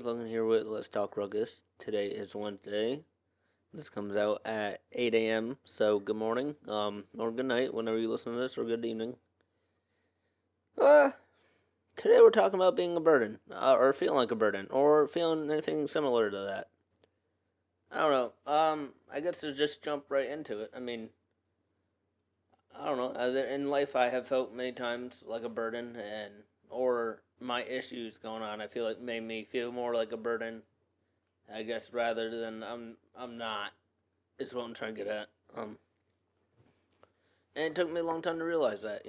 Logan here with Let's Talk Rugged. Today is Wednesday. This comes out at 8 a.m. So good morning, or good night, whenever you listen to this, or good evening. Uh, Today we're talking about being a burden, or feeling like a burden, or feeling anything similar to that. I don't know. I guess to just jump right into it. I don't know. In life, I have felt many times like a burden, or my issues going on, I feel like made me feel more like a burden. I guess rather than I'm not is what I'm trying to get at. And it took me a long time to realize that.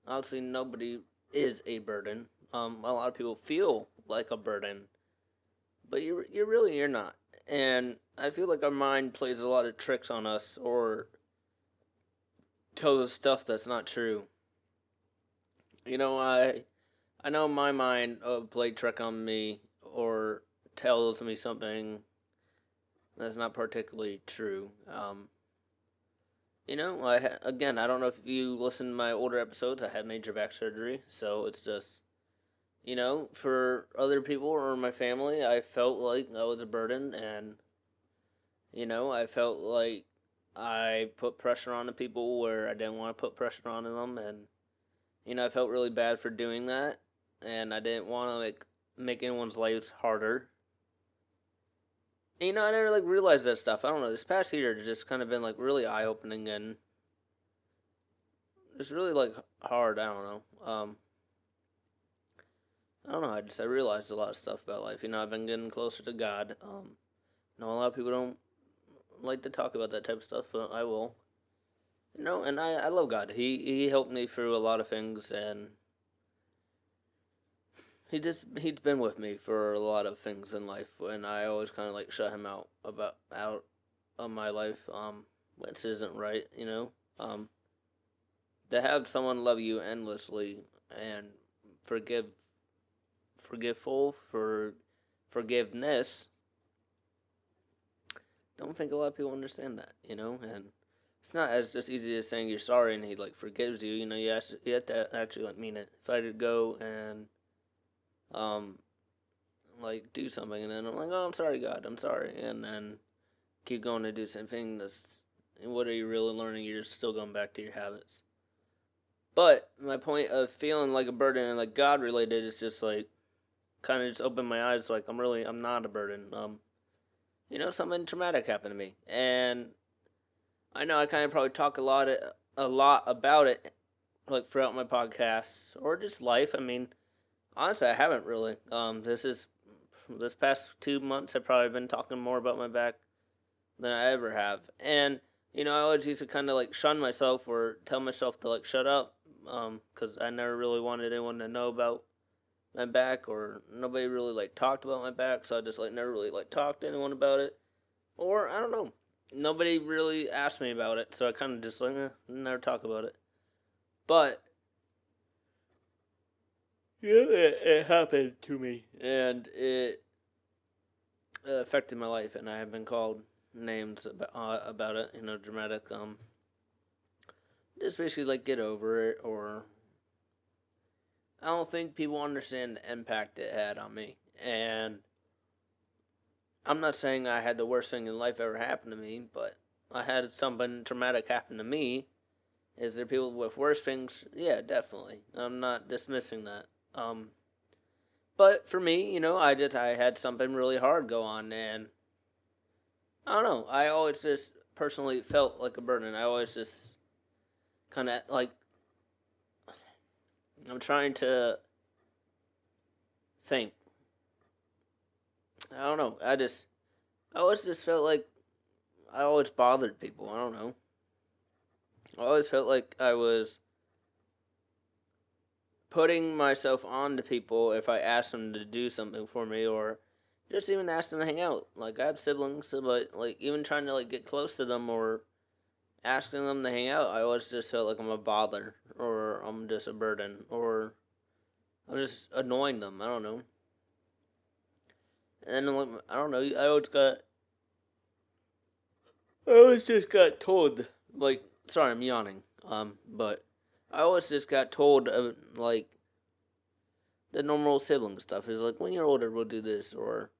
Obviously nobody is a burden. A lot of people feel like a burden, but you're not. And I feel like our mind plays a lot of tricks on us, or tells us stuff that's not true. I know my mind played trick on me, or tells me something that's not particularly true. Again, I don't know if you listen to my older episodes. I had major back surgery, so it's just, for other people or my family, I felt like I was a burden, and I felt like I put pressure on the people where I didn't want to put pressure on them, and I felt really bad for doing that, and I didn't want to make anyone's lives harder. I never realized that stuff. I don't know. This past year has just kind of been really eye opening, and it's really hard. I don't know. I don't know. I realized a lot of stuff about life. I've been getting closer to God. A lot of people don't like to talk about that type of stuff, but I will. And I love God. He helped me through a lot of things, and he's been with me for a lot of things in life, and I always kind of shut him out of my life, which isn't right. To have someone love you endlessly and forgiveful for forgiveness. Don't think a lot of people understand that, and it's not as just easy as saying you're sorry and he forgives you. You have to actually mean it. If I could go and do something, and then I'm like, oh, I'm sorry, God, I'm sorry, and then keep going to do the same thing. What are you really learning? You're still going back to your habits. But my point of feeling like a burden and God related is just kind of just opened my eyes. I'm not a burden. Something traumatic happened to me, and I know I kind of probably talk a lot about it, throughout my podcasts or just life. Honestly, I haven't really. This past 2 months, I've probably been talking more about my back than I ever have, and I always used to kind of shun myself or tell myself to shut up, because I never really wanted anyone to know about my back, or nobody really talked about my back, so I just never really talked to anyone about it, or I don't know, nobody really asked me about it, so I kind of just never talk about it. But yeah, it happened to me, and it affected my life, and I have been called names about it, dramatic. Just basically get over it, or I don't think people understand the impact it had on me. And I'm not saying I had the worst thing in life ever happen to me, but I had something traumatic happen to me. Is there people with worse things? Yeah, definitely. I'm not dismissing that. But for me, I had something really hard go on, and I don't know. I always just personally felt like a burden. I always just kind of I'm trying to think. I don't know. I always just felt like I always bothered people. I don't know. I always felt like I was putting myself on to people if I asked them to do something for me, or just even ask them to hang out. I have siblings, but even trying to get close to them or asking them to hang out, I always just felt like I'm a bother, or I'm just a burden, or I'm just annoying them. I don't know. And then I always just got told sorry, I'm yawning. But I always just got told the normal sibling stuff is like, when you're older, we'll do this, or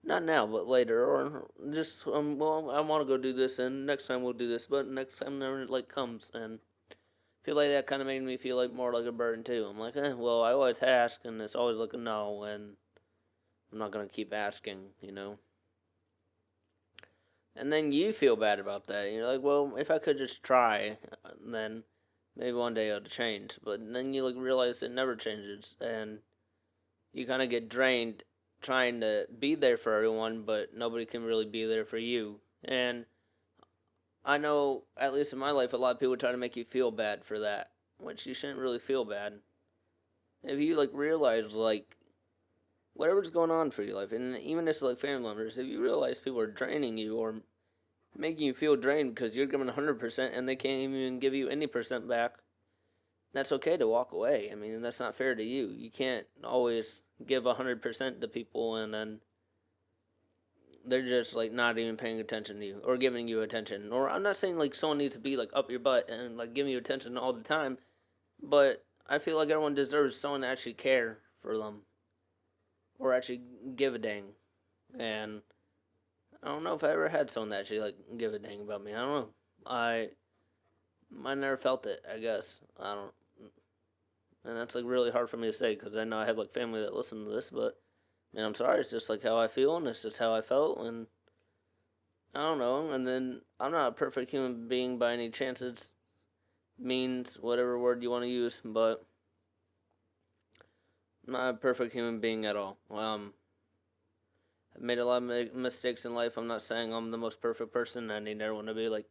not now, but later, or just well, I want to go do this, and next time we'll do this, but next time never like comes, and I feel like that kind of made me feel like more like a burden too. I'm like, well, I always ask, and it's always like a no, and I'm not gonna keep asking. And then you feel bad about that. You're like, well, if I could just try, then maybe one day it'll change. But then you like realize it never changes, and you kind of get drained trying to be there for everyone, but nobody can really be there for you. And I know, at least in my life, a lot of people try to make you feel bad for that, which you shouldn't really feel bad. If you like realize like whatever's going on for your life, and even if it's like family members, if you realize people are draining you or making you feel drained because you're giving 100% and they can't even give you any percent back, that's okay to walk away. I mean, that's not fair to you. You can't always give 100% to people and then they're just like not even paying attention to you or giving you attention. Or I'm not saying like someone needs to be like up your butt and like giving you attention all the time, but I feel like everyone deserves someone to actually care for them or actually give a dang. And I don't know if I ever had someone that actually like give a dang about me. I don't know. I never felt it. I guess I don't, and that's like really hard for me to say because I know I have like family that listen to this, but and I'm sorry. It's just like how I feel, and it's just how I felt, and I don't know. And then I'm not a perfect human being by any chance. It's means whatever word you want to use, but I'm not a perfect human being at all. I've made a lot of mistakes in life. I'm not saying I'm the most perfect person. I need everyone to be like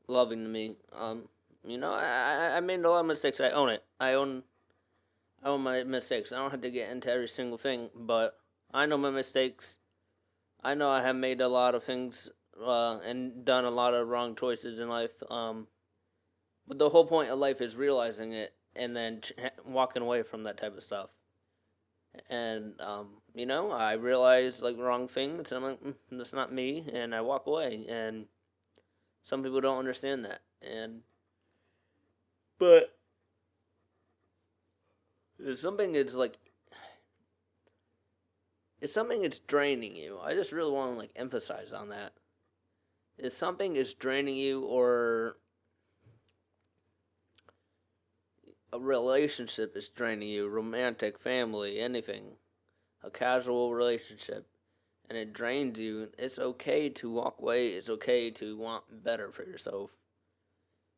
loving to me. I made a lot of mistakes. I own it. I own my mistakes. I don't have to get into every single thing, but I know my mistakes. I know I have made a lot of things and done a lot of wrong choices in life. But the whole point of life is realizing it and then walking away from that type of stuff. And I realize like wrong things, and I'm like, that's not me, and I walk away. And some people don't understand that, and but something is like it's something that's draining you. I just really want to like emphasize on that. If something is draining you, or a relationship is draining you, romantic, family, anything, a casual relationship, and it drains you, it's okay to walk away. It's okay to want better for yourself.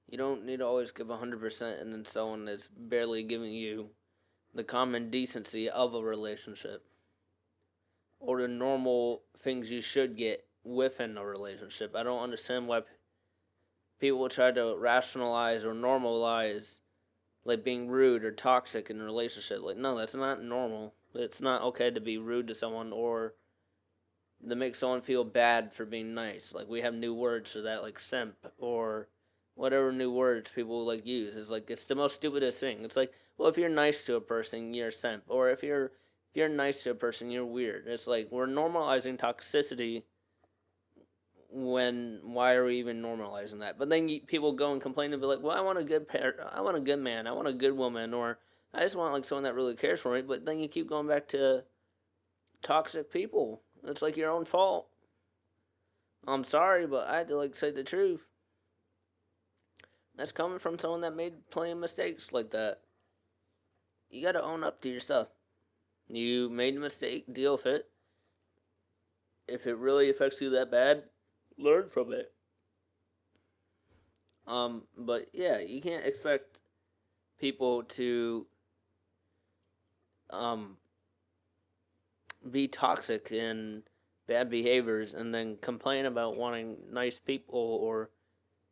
You don't need to always give 100% and then someone is barely giving you the common decency of a relationship or the normal things you should get within a relationship. I don't understand why people try to rationalize or normalize like being rude or toxic in a relationship. Like, no, that's not normal. It's not okay to be rude to someone or to make someone feel bad for being nice. Like, we have new words for that, like simp or whatever new words people like use. It's like it's the most stupidest thing. It's like, well, if you're nice to a person, you're a simp, or if you're nice to a person, you're weird. It's like we're normalizing toxicity. When why are we even normalizing that? But then people go and complain and be like, well, I want a good I want a good man, I want a good woman, or I just want like someone that really cares for me. But then you keep going back to toxic people. It's like your own fault. I'm sorry, but I had to like say the truth. That's coming from someone that made plenty of mistakes like that. You gotta own up to your stuff. You made a mistake, deal with it. If it really affects you that bad, learn from it. But yeah, you can't expect people to um be toxic and bad behaviors and then complain about wanting nice people or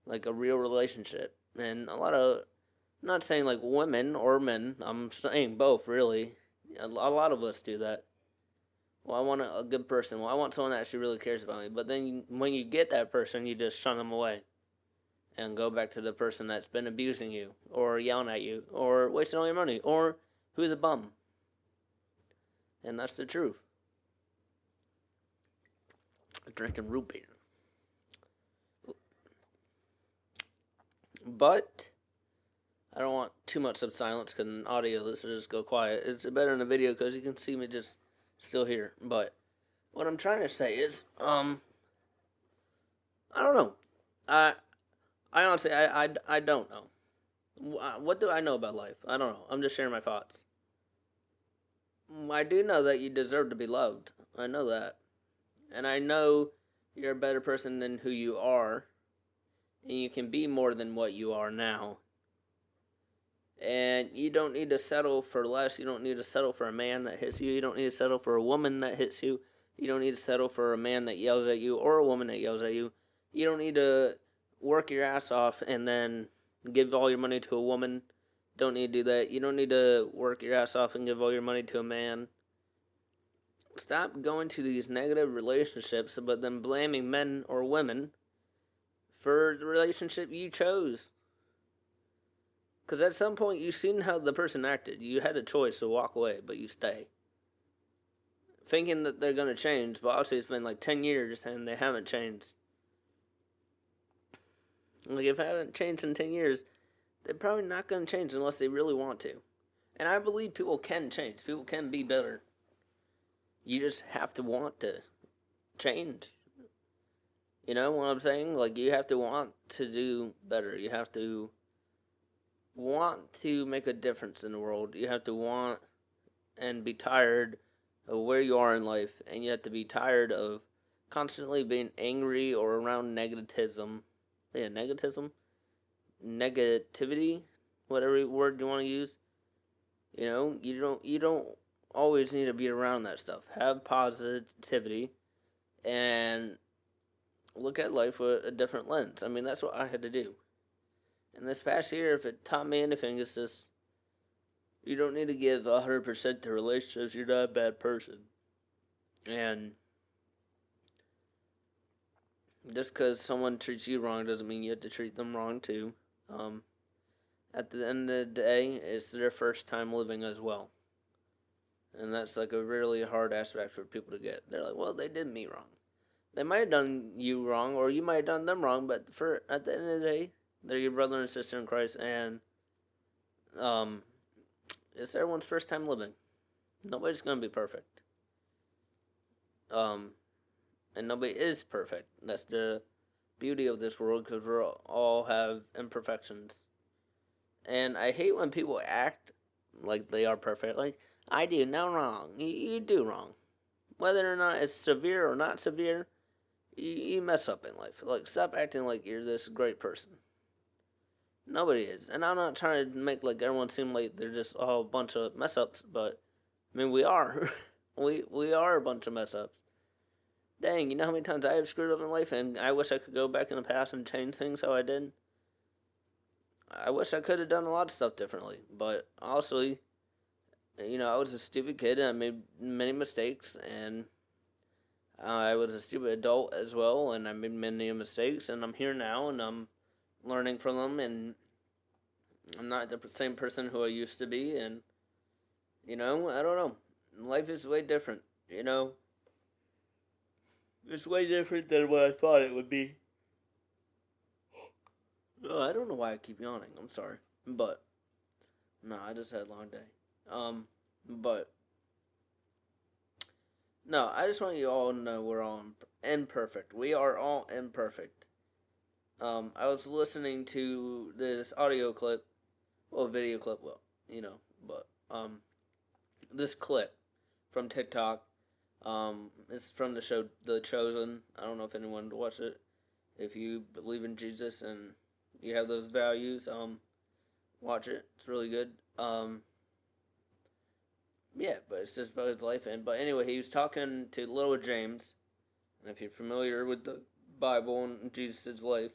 like a real relationship. And I'm not saying like women or men, I'm saying both really. A lot of us do that. Well, I want a good person. Well, I want someone that actually really cares about me. But then when you get that person, you just shun them away and go back to the person that's been abusing you or yelling at you or wasting all your money or who's a bum. And that's the truth. Drinking root beer. But I don't want too much of silence because in audio this will just go quiet. It's better in a video because you can see me just still here. But what I'm trying to say is, I don't know. I I honestly I don't know. What do I know about life? I don't know. I'm just sharing my thoughts. I do know that you deserve to be loved. I know that. And I know you're a better person than who you are. And you can be more than what you are now. And you don't need to settle for less. You don't need to settle for a man that hits you. You don't need to settle for a woman that hits you. You don't need to settle for a man that yells at you or a woman that yells at you. You don't need to work your ass off and then give all your money to a woman. Don't need to do that. You don't need to work your ass off and give all your money to a man. Stop going to these negative relationships but then blaming men or women for the relationship you chose. Because at some point you've seen how the person acted. You had a choice to walk away, but you stay. Thinking that they're going to change, but obviously it's been like 10 years and they haven't changed. Like, if they haven't changed in 10 years, they're probably not going to change unless they really want to. And I believe people can change. People can be better. You just have to want to change. You know what I'm saying? Like, you have to want to do better. You have to want to make a difference in the world. You have to want and be tired of where you are in life. And you have to be tired of constantly being angry or around negativism. Yeah, negativism? Negativity? Whatever word you want to use. You know, you don't always need to be around that stuff. Have positivity and look at life with a different lens. I mean, that's what I had to do. And this past year, if it taught me anything, it's just you don't need to give 100% to relationships. You're not a bad person. And just because someone treats you wrong doesn't mean you have to treat them wrong too. At the end of the day, it's their first time living as well. And that's like a really hard aspect for people to get. They're like, well, they did me wrong. They might have done you wrong, or you might have done them wrong, but for at the end of the day, they're your brother and sister in Christ, and it's everyone's first time living. Nobody's gonna be perfect. And nobody is perfect. That's the beauty of this world, because we all have imperfections. And I hate when people act like they are perfect. Like, I do no wrong. You do wrong. Whether or not it's severe or not severe, you mess up in life. Like, stop acting like you're this great person. Nobody is. And I'm not trying to make like everyone seem like they're just all a bunch of mess ups, but I mean, we are. we are a bunch of mess ups. Dang, you know how many times I have screwed up in life, and I wish I could go back in the past and change things how I did? I wish I could have done a lot of stuff differently, but also, you know, I was a stupid kid and I made many mistakes, and I was a stupid adult as well, and I made many mistakes, and I'm here now, and I'm learning from them, and I'm not the same person who I used to be, and, you know, I don't know. Life is way different, you know? It's way different than what I thought it would be. Oh, I don't know why I keep yawning. I'm sorry. But, no, I just had a long day. But, no, I just want you all to know we're all imperfect. We are all imperfect. I was listening to this audio clip, well, video clip, well, you know, but, this clip from TikTok. It's from the show The Chosen. I don't know if anyone would watch it. If you believe in Jesus and you have those values, watch it. It's really good. Yeah, but it's just about his life. But anyway, he was talking to little James. And if you're familiar with the Bible and Jesus' life,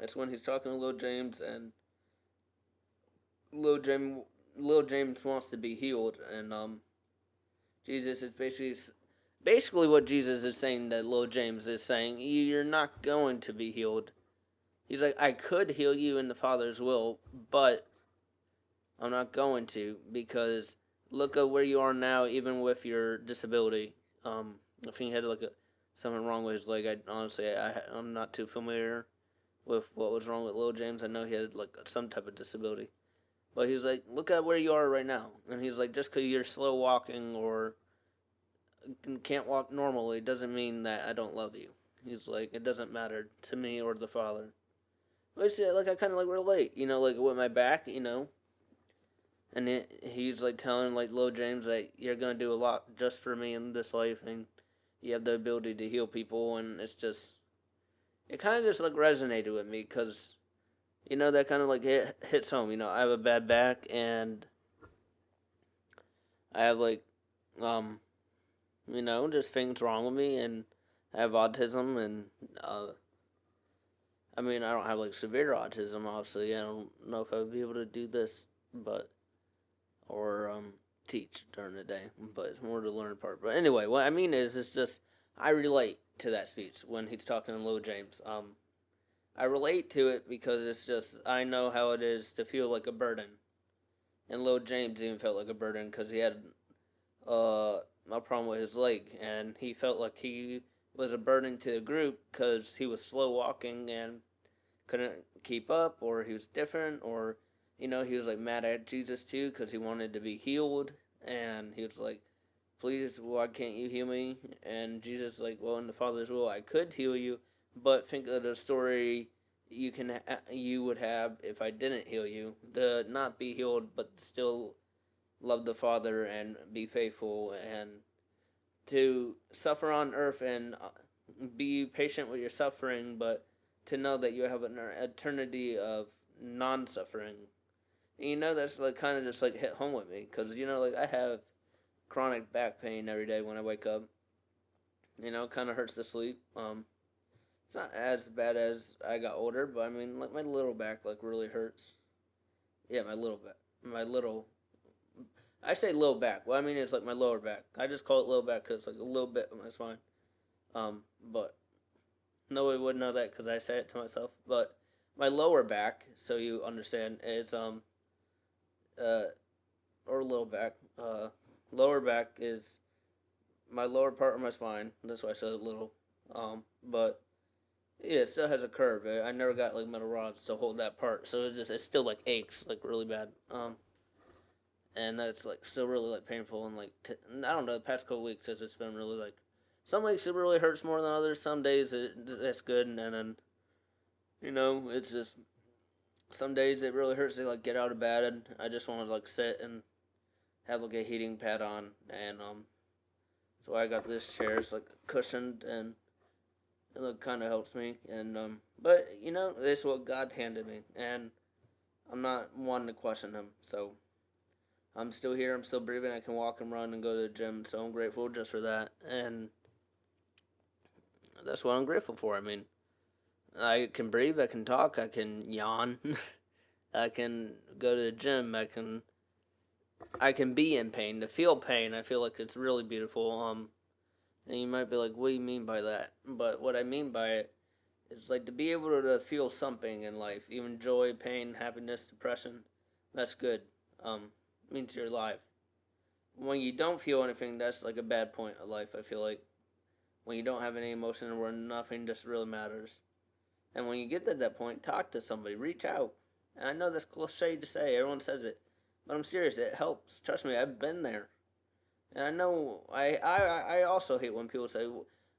it's when he's talking to little James, and little James wants to be healed, and Jesus is basically what Jesus is saying that little James is saying. You're not going to be healed. He's like, I could heal you in the Father's will, but I'm not going to, because look at where you are now, even with your disability. If he had like something wrong with his leg, I'm not too familiar with what was wrong with little James. I know he had like some type of disability, but he's like, look at where you are right now, and he's like, just because you're slow walking or can't walk normally doesn't mean that I don't love you. He's like, it doesn't matter to me or the Father. But see, like I kind of like relate, like with my back, and he's like telling like little James that you're gonna do a lot just for me in this life, and you have the ability to heal people, and it kind of just like resonated with me because that kind of like hits home. I have a bad back, and I have like um just things wrong with me, and I have autism, and uh, I mean I don't have like severe autism. Obviously, I don't know if I would be able to do this, but or teach during the day, but it's more the learn part. But anyway, what I mean is, it's just I relate to that speech when he's talking to Lil James. I relate to it because it's just I know how it is to feel like a burden, and Lil James even felt like a burden because he had uh, a problem with his leg, and he felt like he was a burden to the group because he was slow walking and couldn't keep up, or he was different, or he was like mad at Jesus too because he wanted to be healed, and he was like, "Please, why can't you heal me?" And Jesus like, "Well, in the Father's will, I could heal you, but think of the story you would have if I didn't heal you, to not be healed, but still love the Father and be faithful, and to suffer on earth and be patient with your suffering, but to know that you have an eternity of non-suffering." And that's like kind of just like hit home with me because like I have chronic back pain every day when I wake up. Kind of hurts to sleep. It's not as bad as I got older, but I mean, like my little back like really hurts. Yeah, my little back, my little. I say low back. Well, I mean it's like my lower back. I just call it low back because it's like a little bit of my spine. But nobody would know that because I say it to myself. But my lower back, so you understand, is uh, or low back. Lower back is my lower part of my spine. That's why I said little. But yeah, it still has a curve. I never got like metal rods to hold that part, so it still like aches like really bad. And that's like still really like painful, and like I don't know. The past couple weeks has just been really like some weeks it really hurts more than others. Some days it's good, and then it's just some days it really hurts to like get out of bed, and I just want to like sit and have like a heating pad on, and so I got this chair. It's like cushioned, and it like kind of helps me, and but this is what God handed me, and I'm not one to question Him, so I'm still here. I'm still breathing. I can walk and run and go to the gym, so I'm grateful just for that, and that's what I'm grateful for. I mean, I can breathe. I can talk. I can yawn. I can go to the gym. I can be in pain. To feel pain, I feel like it's really beautiful. And you might be like, "What do you mean by that?" But what I mean by it is like to be able to feel something in life, even joy, pain, happiness, depression. That's good. Means you're alive. When you don't feel anything, that's like a bad point of life. I feel like when you don't have any emotion, where nothing just really matters. And when you get to that point, talk to somebody, reach out. And I know that's cliche to say, everyone says it, but I'm serious. It helps. Trust me, I've been there. And I know I also hate when people say,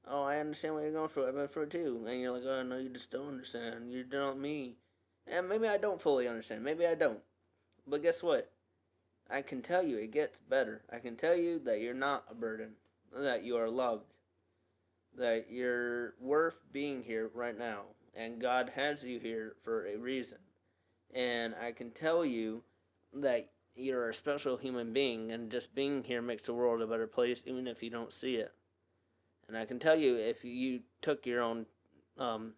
"Oh, I understand what you're going through. I've been through it too." And you're like, "Oh no, you just don't understand. You don't me." And maybe I don't fully understand. Maybe I don't. But guess what? I can tell you it gets better. I can tell you that you're not a burden, that you are loved, that you're worth being here right now, and God has you here for a reason. And I can tell you that you're a special human being, and just being here makes the world a better place, even if you don't see it. And I can tell you, if you took your own um,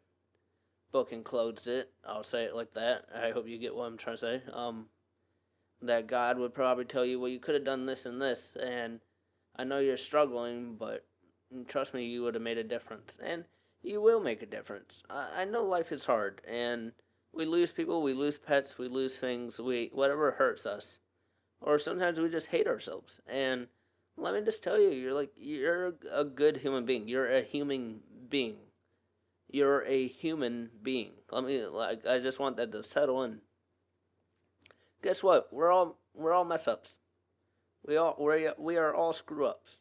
book and closed it, I'll say it like that. I hope you get what I'm trying to say. That God would probably tell you, well, you could have done this and this, and I know you're struggling, but trust me, you would have made a difference. And you will make a difference. I know life is hard, and we lose people, we lose pets, we lose things, whatever hurts us. Or sometimes we just hate ourselves. And let me just tell you, you're a good human being. You're a human being. You're a human being. I just want that to settle in. Guess what? We're all mess ups. We are all screw ups.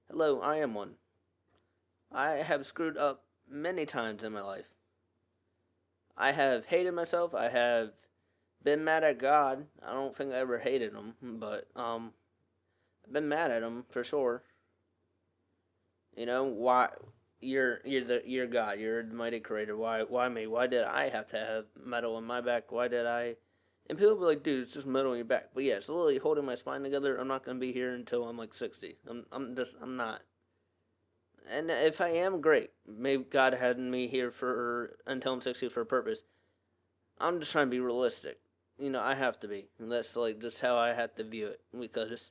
Hello, I am one. I have screwed up many times in my life. I have hated myself. I have been mad at God. I don't think I ever hated him, but I've been mad at him for sure. Why you're God. You're the mighty creator. Why me? Why did I have to have metal in my back? Why did I? And people be like, dude, it's just metal in your back. But yeah, it's literally holding my spine together. I'm not gonna be here until I'm like 60. I'm not. And if I am, great. Maybe God had me here for until I'm 60 for a purpose. I'm just trying to be realistic. I have to be. And that's like just how I had to view it because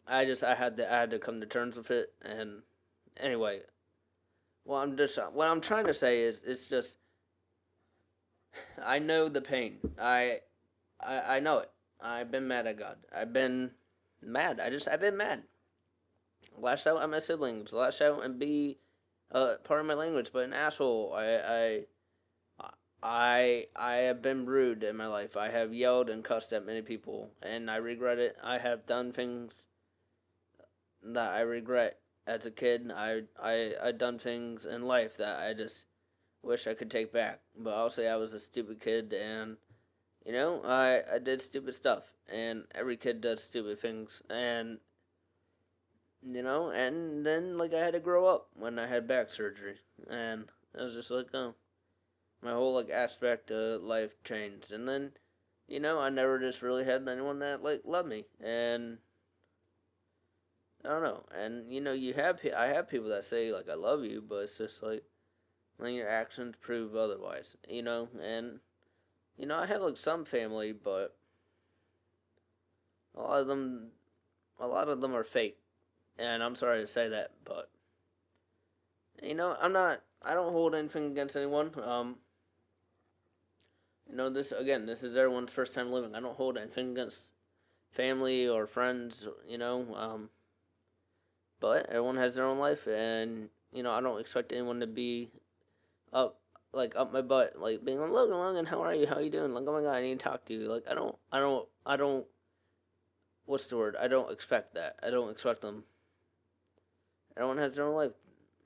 I had to come to terms with it. And anyway, what I'm trying to say is it's just I know the pain. I know it. I've been mad at God. I've been mad. I've been mad. Lash out at my siblings. Lash out and be part of my language, but an asshole. I have been rude in my life. I have yelled and cussed at many people, and I regret it. I have done things that I regret as a kid. I done things in life that I just wish I could take back. But I'll say I was a stupid kid, and I did stupid stuff, and every kid does stupid things, and then like I had to grow up when I had back surgery, and I was just like, oh, my whole like aspect of life changed, and then I never just really had anyone that like loved me, and I don't know, and I have people that say like I love you, but it's just like when your actions prove otherwise, and I have like some family, but a lot of them a lot of them are fake, and I'm sorry to say that, but I don't hold anything against anyone. This again, this is everyone's first time living. I don't hold anything against family or friends, but everyone has their own life, and I don't expect anyone to be up up my butt, like being like, Logan, how are you? How are you doing? Like, oh my god, I need to talk to you. Like, I don't. What's the word? I don't expect that. I don't expect them. Everyone has their own life.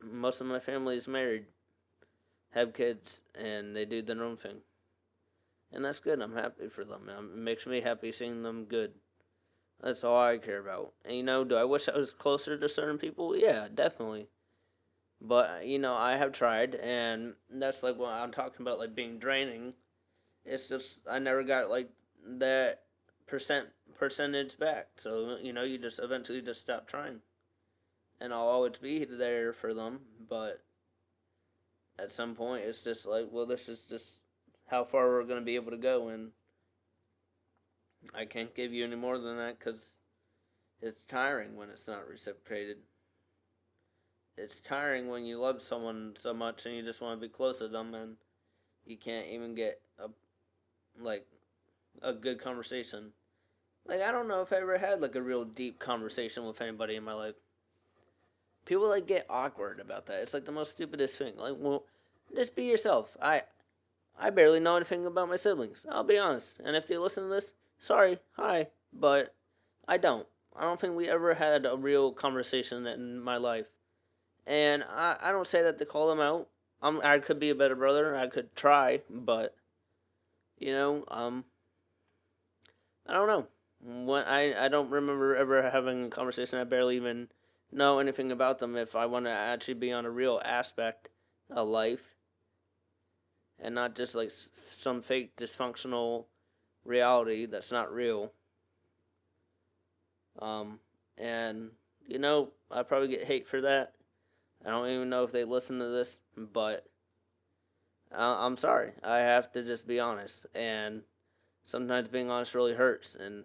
Most of my family is married, have kids, and they do their own thing, and that's good. I'm happy for them. It makes me happy seeing them good. That's all I care about. And do I wish I was closer to certain people? Yeah, definitely. But I have tried, and that's like what I'm talking about, like being draining. It's just I never got like that percentage back. So you just eventually just stop trying, and I'll always be there for them. But at some point, it's just like, well, this is just how far we're gonna be able to go, and I can't give you any more than that because it's tiring when it's not reciprocated. It's tiring when you love someone so much and you just want to be close to them and you can't even get like a good conversation. Like, I don't know if I ever had like a real deep conversation with anybody in my life. People like get awkward about that. It's like the most stupidest thing. Like, well, just be yourself. I barely know anything about my siblings. I'll be honest. And if they listen to this, sorry, hi, but I don't. I don't think we ever had a real conversation in my life. And I don't say that to call them out. I could be a better brother. I could try, but you know, um, I don't know. I don't remember ever having a conversation. I barely even know anything about them. If I want to actually be on a real aspect of life, and not just like some fake dysfunctional reality that's not real. Um, and I probably get hate for that. I don't even know if they listen to this, but I'm sorry. I have to just be honest, and sometimes being honest really hurts. And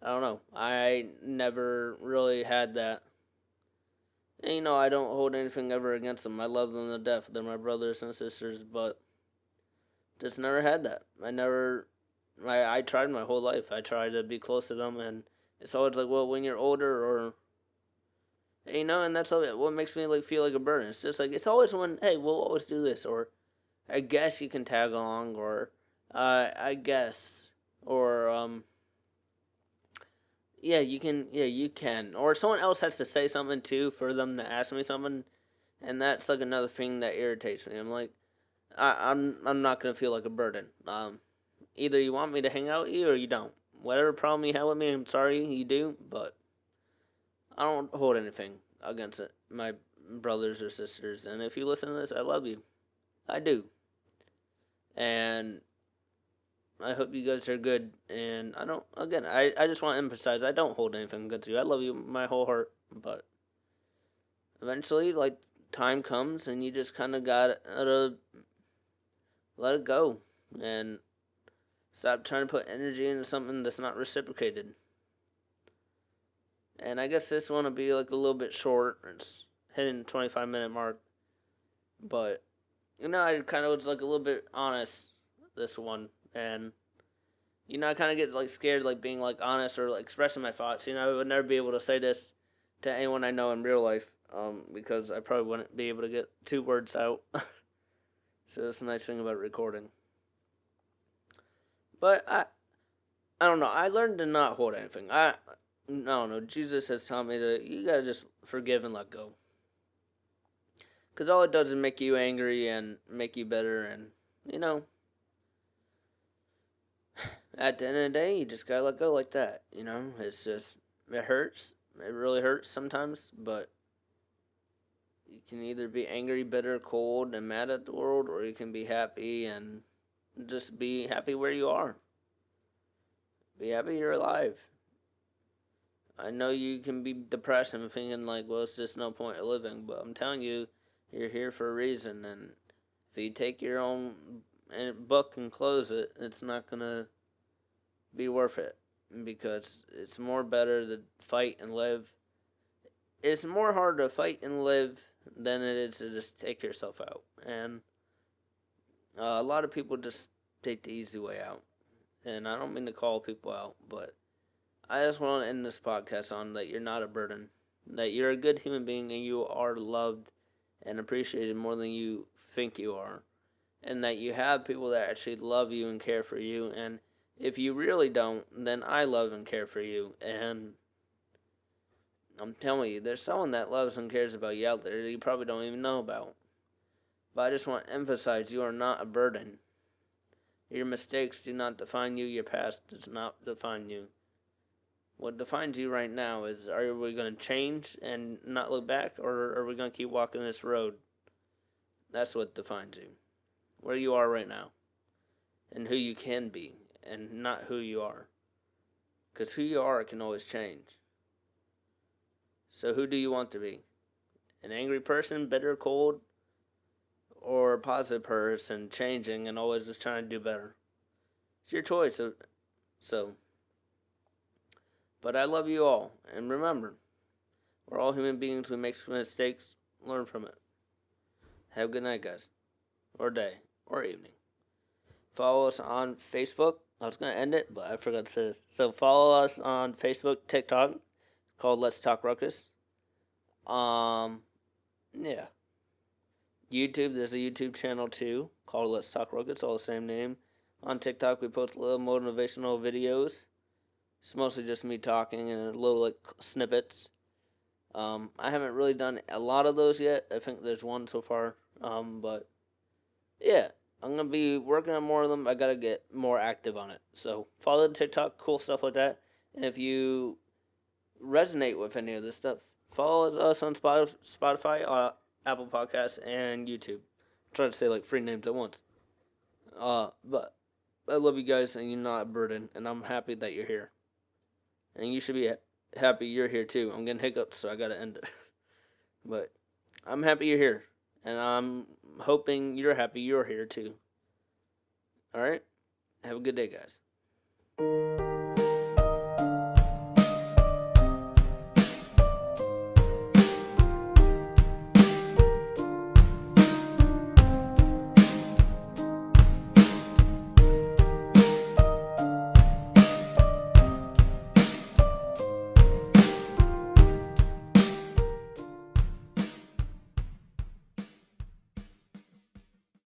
I don't know. I never really had that. And, I don't hold anything ever against them. I love them to death. They're my brothers and sisters, but just never had that. I never. I tried my whole life. I tried to be close to them, and it's always like, well, when you're older, or And that's what makes me like feel like a burden. It's just like it's always when, hey, we'll always do this, or I guess you can tag along, or I guess, or yeah, you can, or someone else has to say something too for them to ask me something, and that's like another thing that irritates me. I'm like, I'm not gonna feel like a burden. Either you want me to hang out with you or you don't. Whatever problem you have with me, I'm sorry you do, but I don't hold anything against it, my brothers or sisters. And if you listen to this, I love you. I do. And I hope you guys are good. And I just want to emphasize, I don't hold anything against you. I love you my whole heart. But eventually, like, time comes and you just kind of gotta let it go. And stop trying to put energy into something that's not reciprocated. And I guess this one will be like a little bit short. It's hitting the 25-minute mark. But, I kind of was like a little bit honest this one. And, I kind of get like scared like being like honest or like expressing my thoughts. I would never be able to say this to anyone I know in real life because I probably wouldn't be able to get 2 words out. So that's a nice thing about recording. But I don't know. I learned to not hold anything. I don't know. Jesus has taught me that you gotta just forgive and let go. Because all it does is make you angry and make you bitter. And, at the end of the day, you just gotta let go like that. It's just, it hurts. It really hurts sometimes. But you can either be angry, bitter, cold, and mad at the world, or you can be happy and just be happy where you are. Be happy you're alive. I know you can be depressed and thinking like, well, it's just no point of living, but I'm telling you, you're here for a reason, and if you take your own book and close it, it's not gonna be worth it, because it's more better to fight and live. It's more hard to fight and live than it is to just take yourself out, and a lot of people just take the easy way out, and I don't mean to call people out, but I just want to end this podcast on that you're not a burden, that you're a good human being and you are loved and appreciated more than you think you are, and that you have people that actually love you and care for you. And if you really don't, then I love and care for you, and I'm telling you, there's someone that loves and cares about you out there that you probably don't even know about. But I just want to emphasize, you are not a burden. Your mistakes do not define you. Your past does not define you. What defines you right now is, are we going to change and not look back, or are we going to keep walking this road? That's what defines you. Where you are right now. And who you can be, and not who you are. Because who you are can always change. So who do you want to be? An angry person, bitter, cold, or a positive person, changing and always just trying to do better? It's your choice. So, but I love you all, and remember, we're all human beings. We make mistakes, learn from it. Have a good night, guys, or day, or evening. Follow us on Facebook. I was going to end it, but I forgot to say this. So follow us on Facebook, TikTok, called Let's Talk Ruckus. Yeah. YouTube, there's a YouTube channel too, called Let's Talk Ruckus, all the same name. On TikTok, we post little motivational videos. It's mostly just me talking and little like snippets. I haven't really done a lot of those yet. I think there's one so far. But yeah, I'm gonna be working on more of them. I gotta get more active on it. So follow the TikTok, cool stuff like that. And if you resonate with any of this stuff, follow us on Spotify, Apple Podcasts, and YouTube. I'm trying to say like 3 names at once. But I love you guys, and you're not a burden, and I'm happy that you're here. And you should be happy you're here too. I'm getting hiccups, so I gotta end it. But I'm happy you're here, and I'm hoping you're happy you're here too. Alright? Have a good day, guys.